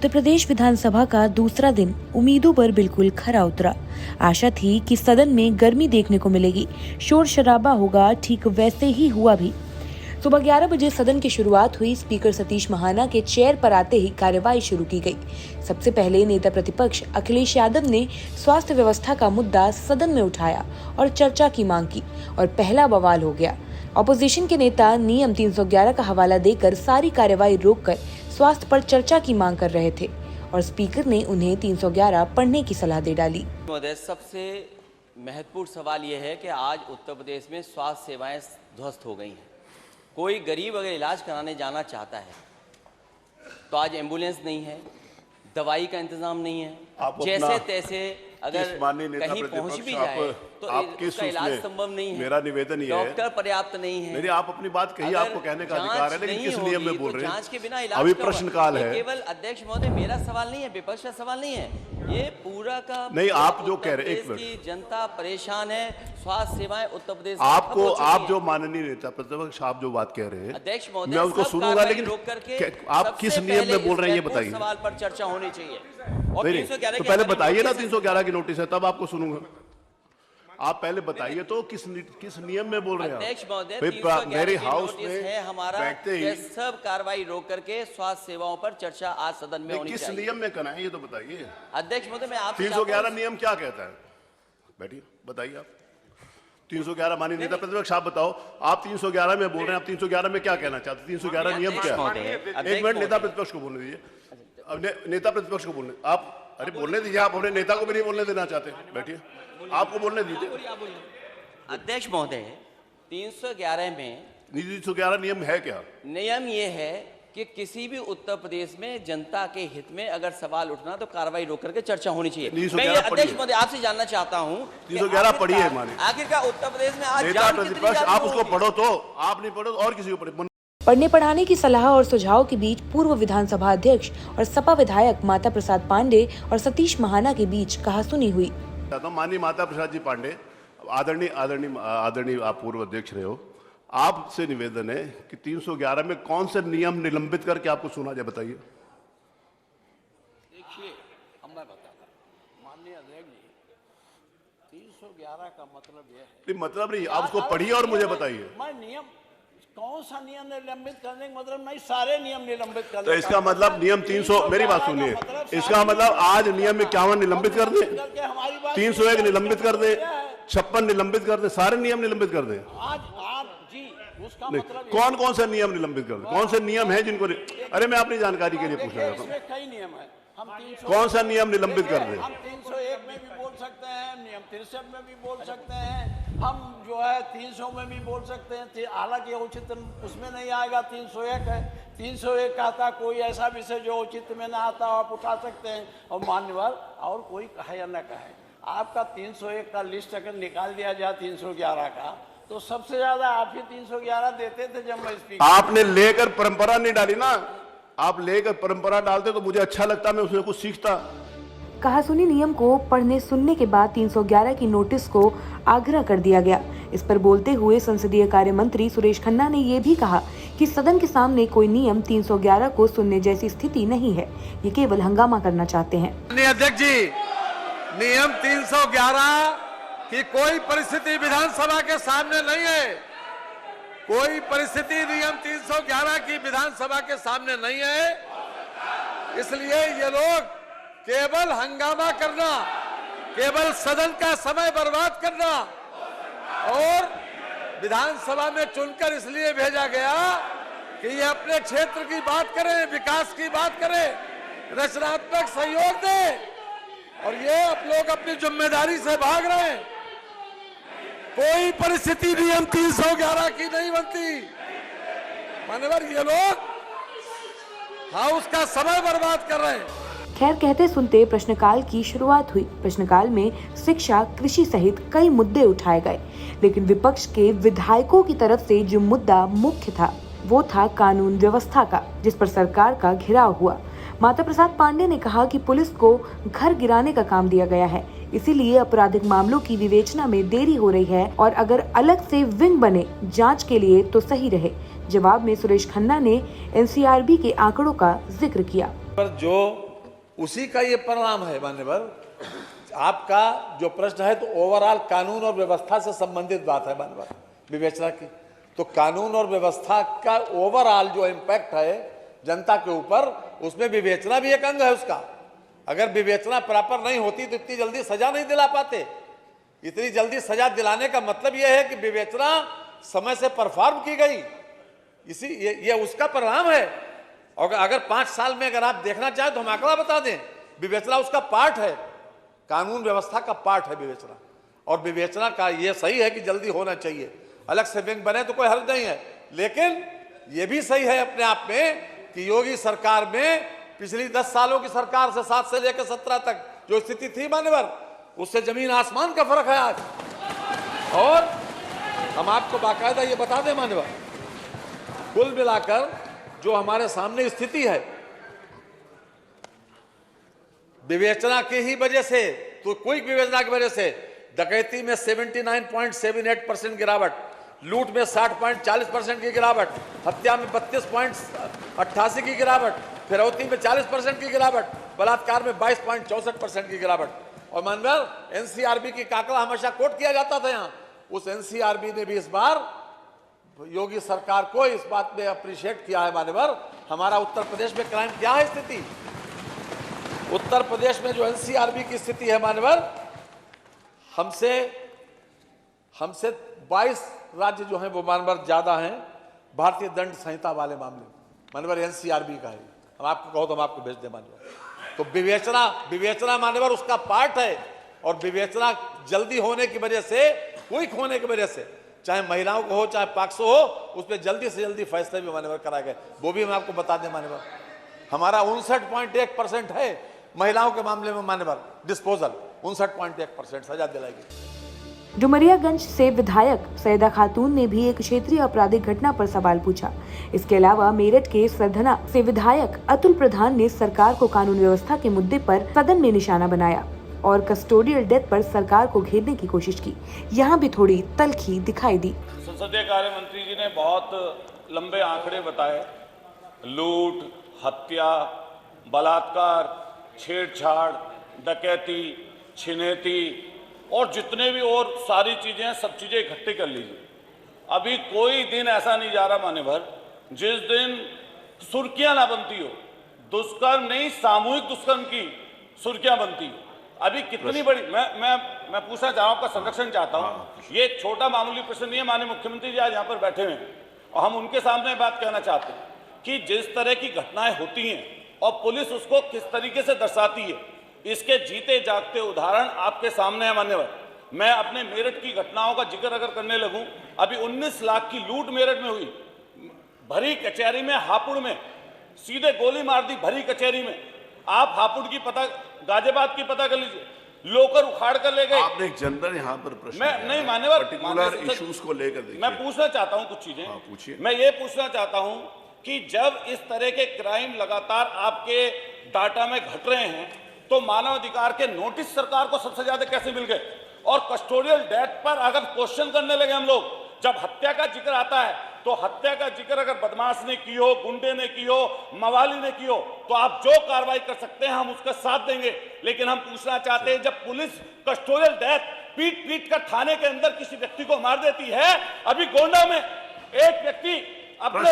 उत्तर प्रदेश विधानसभा का दूसरा दिन उम्मीदों पर बिल्कुल खरा उतरा। आशा थी कि सदन में गर्मी देखने को मिलेगी, शोर शराबा होगा, ठीक वैसे ही हुआ भी। सुबह 11 बजे सदन की शुरुआत हुई। स्पीकर सतीश महाना के चेयर पर आते ही कार्यवाही शुरू की गई। सबसे पहले नेता प्रतिपक्ष अखिलेश यादव ने स्वास्थ्य व्यवस्था का मुद्दा सदन में उठाया और चर्चा की मांग की और पहला बवाल हो गया। ऑपोजिशन के नेता नियम 311 का हवाला देकर सारी कार्यवाही रोककर स्वास्थ्य पर चर्चा की मांग कर रहे थे और स्पीकर ने उन्हें 311 पढ़ने की सलाह दे डाली। सबसे महत्वपूर्ण सवाल यह है कि आज उत्तर प्रदेश में स्वास्थ्य सेवाएं ध्वस्त हो गई हैं। कोई गरीब अगर इलाज कराने जाना चाहता है तो आज एम्बुलेंस नहीं है, दवाई का इंतजाम नहीं है, जैसे तैसे अगर कहीं पहुंच भी जाए तो उसका इलाज संभव नहीं है। मेरा निवेदन ये है, डॉक्टर पर्याप्त नहीं है। मेरी आप अपनी बात कहिए, आपको कहने का अधिकार है, लेकिन किस नियम में बोल रहे हैं? जांच के बिना इलाज अभी प्रश्नकाल है। केवल अध्यक्ष महोदय मेरा सवाल नहीं है, विपक्ष का सवाल नहीं है, ये पूरा का नहीं। आप जो कह रहे हैं, एक मिनट, जनता परेशान है, स्वास्थ्य सेवाएं उत्तर प्रदेश आपको आप जो माननीय नेता प्रतिपक्ष आप जो बात कह रहे हैं अध्यक्ष महोदय, मैं उसको सुनूंगा, लेकिन रोक करके आप किस नियम में बोल रहे हैं ये बताइए। सवाल पर चर्चा होनी चाहिए और नहीं, तो पहले बताइए ना 311 की नोटिस है, तब आपको सुनूंगा। आप पहले बताइए तो किस नियम में बोल रहे हैं? अध्यक्ष महोदय, मेरे हाउस में है हमारा बैठते ही सब कार्रवाई रोक करके स्वास्थ्य सेवाओं पर चर्चा आज सदन में होनी चाहिए। किस नियम में करना है ये तो बताइए। अध्यक्ष महोदय, मैं आप 311 नियम क्या कहता है? बैठिए, बताइए आप। 311 माननीय नेता प्रतिपक्ष आप बताओ, आप 311 में बोल रहे हैं, आप 311 में क्या कहना चाहते हैं? 311 नियम क्या है? एक मिनट, नेता प्रतिपक्ष को बोलने दीजिए। अब नेता प्रतिपक्ष को बोलने आप, अरे बोलने दीजिए। आप अपने नेता को भी नहीं बोलने देना चाहते, बैठिए, आपको बोलने दीजिए। अध्यक्ष महोदय, 311 में 311 नियम है क्या? नियम ये है कि किसी भी उत्तर प्रदेश में जनता के हित में अगर सवाल उठना तो कार्रवाई रोक करके चर्चा होनी चाहिए। मैं ये अध्यक्ष महोदय आपसे जानना चाहता हूँ, 311 पढ़िए माने। आखिरकार उत्तर प्रदेश में आज नेता प्रतिपक्ष आप उसको पढ़ो, तो आप नहीं पढ़ो और किसी को पढ़े। पढ़ने पढ़ाने की सलाह और सुझाव के बीच पूर्व विधानसभा अध्यक्ष और सपा विधायक माता प्रसाद पांडे और सतीश महाना के बीच कहासुनी हुई। माननीय माता प्रसाद जी पांडे, आदरणीय आप पूर्व अध्यक्ष रहे हो, आपसे निवेदन है कि 311 में कौन से नियम निलंबित करके आपको सुना जाए, बताइए। देखिए, मैं बताता हूं माननीय अध्यक्ष जी, 311 का मतलब यह है, मतलब नहीं, आप उसको पढ़िए और मुझे बताइए। मैं नियम कौन सा नियम निलंबित करने का मतलब नहीं, सारे नियम निलंबित करने। तो इसका मतलब नियम 300, मेरी बात सुनिए, इसका मतलब आज नियम 51 निलंबित कर दे, 301 निलंबित कर दे, 56 निलंबित कर दे, सारे नियम निलंबित कर दे। आज जी उसका मतलब कौन कौन से नियम निलंबित कर दे? कौन से नियम है जिनको? अरे मैं अपनी जानकारी के लिए पूछ रहा था, कई नियम है। हम कौन सा नियम निलंबित कर दे? हम 301 में भी बोल सकते हैं, नियम 63 में भी बोल सकते हैं, हम जो है 300 में भी बोल सकते हैं। हालांकि औचित्य उसमें नहीं आएगा, 301 है। 301 कहता कोई ऐसा विषय जो औचित्य में ना आता आप उठा सकते हैं और मान्यवर और कोई कहे या न कहे। आपका 301 का लिस्ट अगर निकाल दिया जाए 311 का, तो सबसे ज्यादा आप ही 311 देते थे जब मैं स्पीकर। आपने लेकर परंपरा नहीं डाली ना, आप लेकर परंपरा डालते तो मुझे अच्छा लगता, मैं उसमें कुछ सीखता। कहासुनी नियम को पढ़ने सुनने के बाद 311 की नोटिस को आग्रह कर दिया गया। इस पर बोलते हुए संसदीय कार्य मंत्री सुरेश खन्ना ने ये भी कहा कि सदन के सामने कोई नियम 311 को सुनने जैसी स्थिति नहीं है, ये केवल हंगामा करना चाहते हैं। अध्यक्ष जी, नियम 311 की कोई परिस्थिति विधानसभा के सामने नहीं है। कोई परिस्थिति नियम 311 की विधानसभा के सामने नहीं है। इसलिए ये लोग केवल हंगामा करना, केवल सदन का समय बर्बाद करना और विधानसभा में चुनकर इसलिए भेजा गया कि ये अपने क्षेत्र की बात करें, विकास की बात करें, रचनात्मक सहयोग दें, और ये आप लोग अपनी जिम्मेदारी से भाग रहे हैं। कोई परिस्थिति नियम 311 की नहीं बनती। मान्यवर, ये लोग हाउस का समय बर्बाद कर रहे हैं। खैर, कहते सुनते प्रश्नकाल की शुरुआत हुई। प्रश्नकाल में शिक्षा, कृषि सहित कई मुद्दे उठाए गए, लेकिन विपक्ष के विधायकों की तरफ से जो मुद्दा मुख्य था वो था कानून व्यवस्था का, जिस पर सरकार का घेराव हुआ। माता प्रसाद पांडे ने कहा कि पुलिस को घर गिराने का काम दिया गया है, इसीलिए आपराधिक मामलों की विवेचना में देरी हो रही है और अगर अलग से विंग बने जांच के लिए तो सही रहे। जवाब में सुरेश खन्ना ने एनसीआरबी के आंकड़ों का जिक्र किया। पर जो उसी का ये परिणाम है मान्यवर। आपका जो प्रश्न है तो ओवरऑल कानून और व्यवस्था से संबंधित बात है मान्यवर, विवेचना की। तो कानून और व्यवस्था का ओवरऑल जो इम्पैक्ट है जनता के ऊपर, उसमें विवेचना भी एक अंग है उसका। अगर विवेचना प्रॉपर नहीं होती तो इतनी जल्दी सजा नहीं दिला पाते। इतनी जल्दी सजा दिलाने का मतलब यह है कि विवेचना समय से परफॉर्म की गई, ये उसका परिणाम है। और अगर 5 साल में अगर आप देखना चाहें तो हम आंकड़ा बता दें, विवेचना उसका पार्ट है, कानून व्यवस्था का पार्ट है विवेचना। और विवेचना का ये सही है कि जल्दी होना चाहिए, अलग से बेंच बने तो कोई हर्ज नहीं है। लेकिन ये भी सही है अपने आप में कि योगी सरकार में पिछली 10 सालों की सरकार से 7 से लेकर 17 तक जो स्थिति थी मान्यवर, उससे जमीन आसमान का फर्क है आज। और हम आपको बाकायदा ये बता दें मान्यवर, कुल मिलाकर जो हमारे सामने स्थिति है विवेचना की ही वजह से, तो क्विक विवेचना की वजह से डकैती में 79.78% गिरावट, लूट में 60.40% की गिरावट, हत्या में 32.88 की गिरावट, फिरौती में 40% की गिरावट, बलात्कार में 22.64% की गिरावट। और मानवर एनसीआरबी की काकड़ा हमेशा कोट किया जाता था यहाँ, उस एनसीआरबी ने भी इस बार योगी सरकार को इस बात में अप्रिशिएट किया है मान्यवर। हमारा उत्तर प्रदेश में क्राइम क्या है स्थिति, उत्तर प्रदेश में जो एनसीआरबी की स्थिति है मान्यवर, हमसे 22 राज्य जो हैं वो मानवर ज्यादा हैं भारतीय दंड संहिता वाले मामले मानवर एनसीआरबी का है। हम आपको कहो तो हम आपको भेज दें मानवर। तो विवेचना मानवर उसका पार्ट है। और विवेचना जल्दी होने की वजह से, क्विक होने की वजह से, चाहे महिलाओं को हो चाहे पॉक्सो हो, उस पर जल्दी से जल्दी फैसले भी मान्यवर कराए गए। वो भी हम आपको बता दें मान्यवर, हमारा 59.1% है महिलाओं के मामले में मान्यवर डिस्पोजल, 59.1% सजा दिलाएगी। डुमरियागंज से विधायक सैयदा खातून ने भी एक क्षेत्रीय आपराधिक घटना पर सवाल पूछा। इसके अलावा मेरठ के सरधना से विधायक अतुल प्रधान ने सरकार को कानून व्यवस्था के मुद्दे पर सदन में निशाना बनाया और कस्टोडियल डेथ पर सरकार को घेरने की कोशिश की। यहाँ भी थोड़ी तल्खी दिखाई दी। संसदीय कार्य मंत्री जी ने बहुत लंबे आंकड़े बताए, लूट, हत्या, बलात्कार, छेड़छाड़, डकैती, छिनैती और जितने भी और सारी चीजें हैं, सब चीजें इकट्ठी कर लीजिए। अभी कोई दिन ऐसा नहीं जा रहा मान्यवर जिस दिन सुर्खियां ना बनती हो, दुष्कर्म नहीं सामूहिक दुष्कर्म की सुर्खियां बनती हो। अभी कितनी बड़ी मैं पूछना चाह रहा हूं, आपका संरक्षण चाहता हूं। ये छोटा मामूली प्रश्न नहीं है, माननीय मुख्यमंत्री जी आज यहाँ पर बैठे हुए हैं और हम उनके सामने बात कहना चाहते हैं कि जिस तरह की घटनाएं होती हैं और पुलिस उसको किस तरीके से दर्शाती है, इसके जीते जागते उदाहरण आपके सामने है मान्यवर। मैं अपने मेरठ की घटनाओं का जिक्र अगर करने लगूं, अभी 19 लाख की लूट मेरठ में हुई, भरी कचहरी में, हापुड़ में सीधे गोली मार दी भरी कचहरी में। आप हापुड़ की पता, गाजियाबाद की पता कर लीजिए, लोकर उखाड़ कर ले गए। आपने एक जनरल यहाँ पर प्रश्न मैं नहीं मान्यवर, पर्टिकुलर इश्यूज को लेकर देखिए। मैं पूछना चाहता हूं कुछ चीजें। पूछिए। मैं ये पूछना चाहता हूं कि जब इस तरह के क्राइम लगातार आपके डाटा में घट रहे हैं तो मानवाधिकार के नोटिस सरकार को सबसे ज्यादा कैसे मिल गए? और कस्टोडियल डेथ पर अगर क्वेश्चन करने लगे हम लोग, जब हत्या का जिक्र आता है तो हत्या का जिक्र अगर बदमाश ने की हो, गुंडे ने की हो, मवाली ने की हो, तो आप जो कार्रवाई कर सकते हैं हम उसका साथ देंगे। लेकिन हम पूछना चाहते हैं, जब पुलिस कस्टोडियल डेथ पीट कर थाने के अंदर किसी व्यक्ति को मार देती है, अभी गोंडा में एक व्यक्ति अपने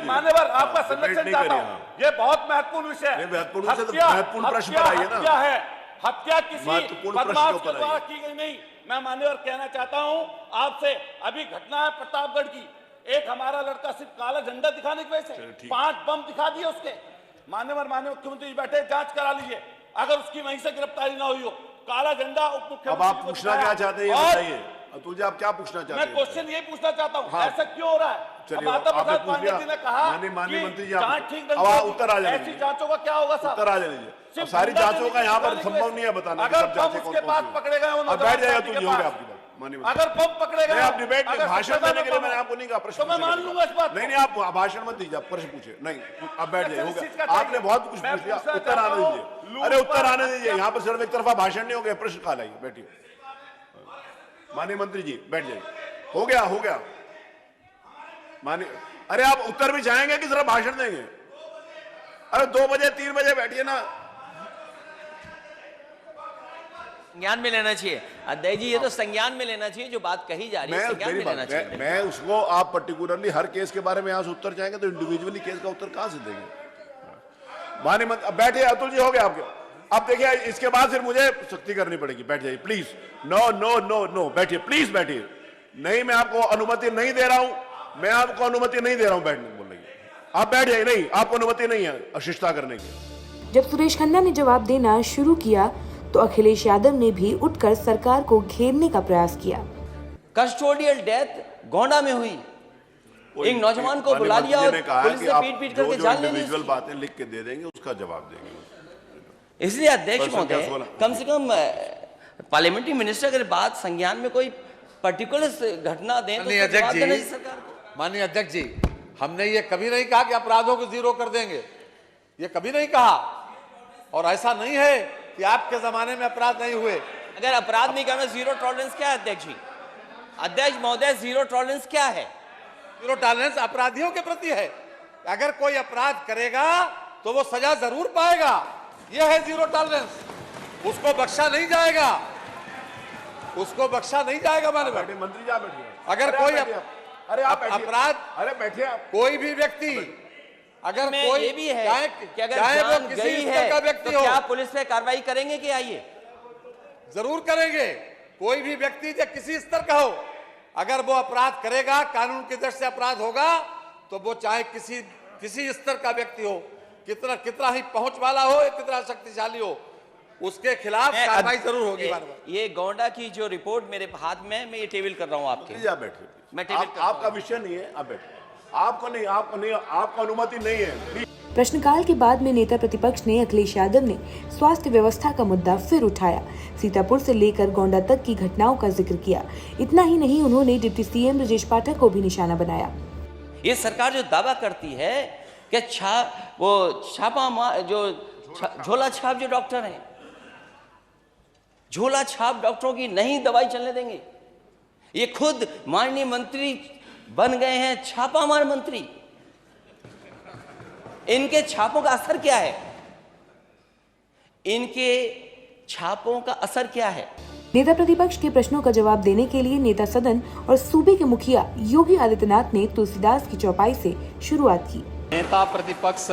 मान्यवर, आपका संरक्षण चाहता हूं, ये बहुत महत्वपूर्ण विषय है। हत्या है, हत्या किसी बदमाश के द्वारा की गई नहीं। मैं मान्यवर कहना चाहता हूं आपसे, अभी घटना है प्रतापगढ़ की, एक हमारा लड़का सिर्फ काला झंडा दिखाने की वजह से 5 बम दिखा दिए उसके। मान्यवर मुख्यमंत्री बैठे, जांच करा लीजिए, अगर उसकी वहीं से गिरफ्तारी ना हुई हो। काला झंडा उप मुख्यमंत्री। अब आप पूछना क्या चाहते हैं ये बताइए। अतुल जी आप क्या पूछना चाहते हैं? मैं क्वेश्चन ये पूछना चाहता हूँ, ऐसा क्यों हो रहा है? चलिए, माता आपने प्रसाद पूछ लिया। पांडे जी ने कहा माननीय मंत्री जी, जांच ठीक ढंग अब से उत्तर आ जाए, ऐसी जांचों का क्या होगा साहब? उत्तर आ जाए। सारी जांचों का यहाँ पर संभव नहीं है बताना। अगर बम उसके पास पकड़े गए, बैठ जाएगा तो होगा आपकी बात। अगर बम पकड़े गए, आप डिबेट में भाषण देने के लिए मैंने आपको नहीं कहा प्रश्न, तो मैं मान लूंगा इस बात। नहीं आप भाषण मत दीजिए, आप प्रश्न पूछे। नहीं अब बैठ जाइए, हो गया, आपने बहुत कुछ पूछ लिया, उत्तर आने दीजिए। अरे उत्तर आने दीजिए, यहाँ पर सिर्फ एक तरफा भाषण नहीं हो गया, प्रश्न काल आइए, बैठिए। माननीय मंत्री जी बैठ जाइए, हो गया माननीय। अरे आप उत्तर भी चाहेंगे कि सिर्फ भाषण देंगे? अरे 2 बजे 3 बजे बैठिए ना, संज्ञान में लेना चाहिए अध्यक्ष जी, ये तो संज्ञान में लेना चाहिए जो बात कही जा रही है, संज्ञान में लेना चाहिए। मैं उसको, आप पर्टिकुलरली हर केस के बारे में यहाँ से उत्तर चाहेंगे तो इंडिविजुअली केस का उत्तर कहाँ से देंगे? माने मत, अब बैठे अतुल जी, हो गया आपके। अब देखिए इसके बाद फिर मुझे सख्ती करनी पड़ेगी। बैठ जाइए please. No no no no, बैठिए प्लीज, बैठिए। नहीं, मैं आपको अनुमति नहीं दे रहा हूं, मैं आपको अनुमति नहीं दे रहा हूं बैठने बोलने की। आप बैठ जाइए। नहीं, आपको अनुमति नहीं है अशिष्टता करने की। जब सुरेश खन्ना ने जवाब देना शुरू किया तो अखिलेश यादव ने भी उठकर सरकार को घेरने का प्रयास किया। कस्टोडियल डेथ गोंडा में हुई, एक नौजवान को बुला लिया और पुलिस ने पीट करके जान ले ली। इंडिविजुअल बातें लिख के दे देंगे, उसका जवाब देंगे। इसलिए अध्यक्ष महोदय, कम से कम पार्लियामेंट्री मिनिस्टर अगर बात संज्ञान में कोई पर्टिकुलर घटना दें तो जवाब देना चाहिए सरकार को। माननीय अध्यक्ष जी, हमने ये कभी नहीं कहा कि अपराधों को जीरो कर देंगे, ये कभी नहीं कहा। और ऐसा नहीं है कि आपके जमाने में अपराध नहीं हुए। अगर अपराध नहीं करना, जीरो टॉलरेंस क्या है अध्यक्ष जी? अध्यक्ष महोदय, जीरो टॉलरेंस क्या है? जीरो टॉलरेंस अपराधियों के प्रति है। अगर कोई अपराध करेगा तो वो सजा जरूर पाएगा, यह है जीरो टॉलरेंस। उसको बख्शा नहीं जाएगा, उसको बख्शा नहीं जाएगा। माने मंत्री जी बैठिए। अगर कोई अपराध, अरे बैठिए आप। कोई भी व्यक्ति अगर कोई ये भी है कि अगर चाहे वो जान किसी गई स्तर है का व्यक्ति तो हो, क्या पुलिस पे कार्रवाई करेंगे कि आइए? जरूर करेंगे। कोई भी व्यक्ति जो किसी स्तर का हो, अगर वो अपराध करेगा, कानून की दृष्टि से अपराध होगा, तो वो चाहे किसी स्तर का व्यक्ति हो, कितना ही पहुंच वाला हो, कितना शक्तिशाली हो, उसके खिलाफ कार्रवाई जरूर होगी। ये गोंडा की जो रिपोर्ट मेरे हाथ में, मैं ये टेबल कर रहा हूँ आपके। बैठिए, मैं टेबल आपका विषय नहीं है, आप बैठिए। आपको नहीं, आपको अनुमति नहीं है। प्रश्नकाल के बाद में नेता प्रतिपक्ष ने अखिलेश यादव ने स्वास्थ्य व्यवस्था का मुद्दा फिर उठाया। सीतापुर से लेकर गोंडा तक की घटनाओं का जिक्र किया। इतना ही नहीं, उन्होंने डिप्टी सीएम ब्रजेश पाठक को भी निशाना बनाया। ये सरकार जो दावा करती है कि झोला छाप जो डॉक्टर हैं, झोला छाप डॉक्टरों की नहीं दवाई चलने देंगे। ये खुद माननीय मंत्री बन गए हैं छापामार मंत्री। इनके छापों का असर क्या है? इनके छापों का असर क्या है? नेता प्रतिपक्ष के प्रश्नों का जवाब देने के लिए नेता सदन और सूबे के मुखिया योगी आदित्यनाथ ने तुलसीदास की चौपाई से शुरुआत की। नेता प्रतिपक्ष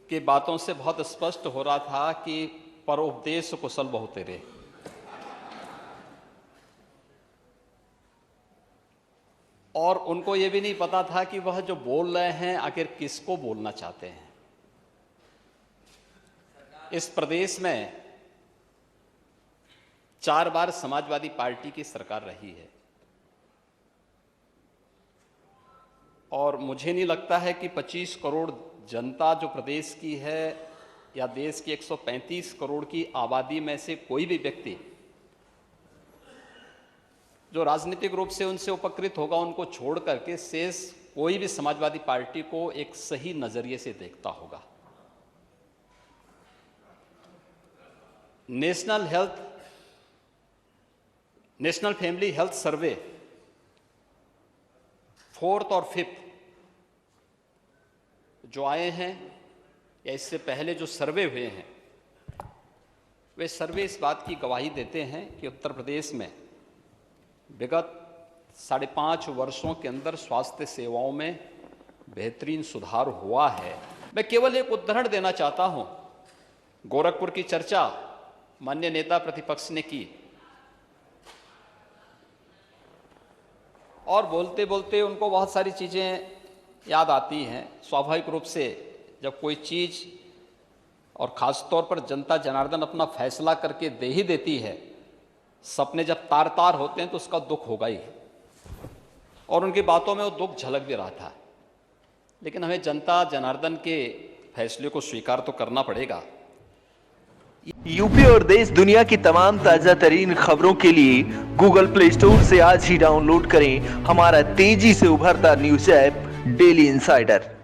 की बातों से बहुत स्पष्ट हो रहा था कि परोपदेश कुशल बहु तेरे। और उनको ये भी नहीं पता था कि वह जो बोल रहे हैं आखिर किसको बोलना चाहते हैं। इस प्रदेश में 4 बार समाजवादी पार्टी की सरकार रही है और मुझे नहीं लगता है कि 25 करोड़ जनता जो प्रदेश की है या देश की 135 करोड़ की आबादी में से कोई भी व्यक्ति जो राजनीतिक रूप से उनसे उपकृत होगा, उनको छोड़ करके शेष कोई भी समाजवादी पार्टी को एक सही नजरिए से देखता होगा। National family health survey 4th और 5th जो आए हैं या इससे पहले जो सर्वे हुए हैं, वे सर्वे इस बात की गवाही देते हैं कि उत्तर प्रदेश में विगत 5.5 वर्षों के अंदर स्वास्थ्य सेवाओं में बेहतरीन सुधार हुआ है। मैं केवल एक उदाहरण देना चाहता हूं। गोरखपुर की चर्चा माननीय नेता प्रतिपक्ष ने की और बोलते बोलते उनको बहुत सारी चीज़ें याद आती हैं। स्वाभाविक रूप से जब कोई चीज़ और ख़ास तौर पर जनता जनार्दन अपना फैसला करके दे ही देती है, सपने जब तार तार होते हैं तो उसका दुख होगा ही। और उनकी बातों में वो दुख झलक भी रहा था, लेकिन हमें जनता जनार्दन के फैसले को स्वीकार तो करना पड़ेगा। यूपी और देश दुनिया की तमाम ताजा तरीन खबरों के लिए गूगल प्ले स्टोर से आज ही डाउनलोड करें हमारा तेजी से उभरता न्यूज ऐप डेली इंसाइडर।